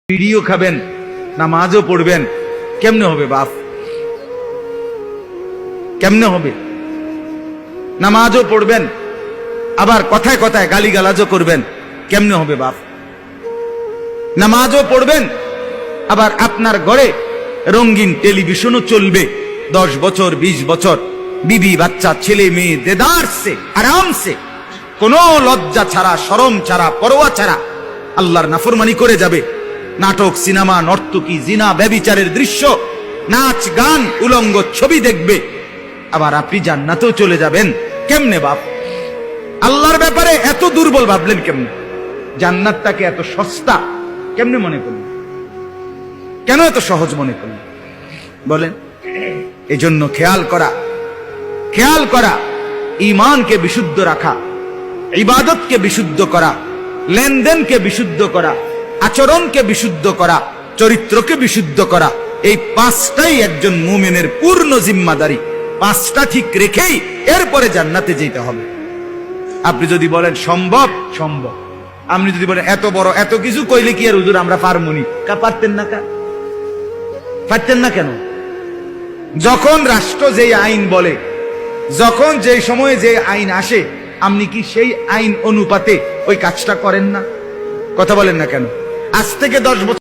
বিড়িও খাবেন, নামাজও পড়বেন, কেমনে হবে বাপ? কেমনে হবে? নামাজও পড়বেন, আবার কথায় কথায় গালিগালাজও করবেন, কেমনে হবে বাপ? নামাজও পড়বেন, আবার আপনার ঘরে রঙিন টেলিভিশনও চলবে, 10 বছর 20 বছর, বিবি বাচ্চা ছেলে মেয়ে দেদারসে আরামসে, কোনো লজ্জা ছাড়া, শরম ছাড়া, পরোয়া ছাড়া আল্লাহর নাফরমানি করে যাবে। নাটক, সিনেমা, নর্তকী, জিনা, ব্যভিচারের দৃশ্য, নাচ, গান, উলঙ্গ ছবি দেখবে, আবার আপনি জান্নাতেও চলে যাবেন, কেমনে বাপ? আল্লাহর ব্যাপারে এত দুর্বল ভাবলেন কেমনে? জান্নাতটাকে এত সস্তা কেমনে মনে করলেন? কেন এত সহজ মনে করলেন বলেন? এজন্য খেয়াল করা, ঈমানকে বিশুদ্ধ রাখা, ইবাদতকে বিশুদ্ধ করা, লেনদেনকে বিশুদ্ধ করা, আচরণকে বিশুদ্ধ করা, চরিত্রকে বিশুদ্ধ করা, এই 5টাই একজন মুমিনের পূর্ণ জিম্মাদারি। 5টা ঠিক রেখেই এরপরে জান্নাতে যেতে হবে। আপনি যদি বলেন সম্ভব, আপনি যদি বলেন এত বড় এত কিছু কইলে কি আর হুজুর আমরা পারমুনি, পারতেন না? পারতেন না কেন? যখন রাষ্ট্র যে আইন বলে, যখন যে সময়ে যে আইন আসে, আপনি কি সেই আইন অনুপাতে ওই কাজটা করেন না? কথা বলেন না কেন? আজ থেকে 10 বছর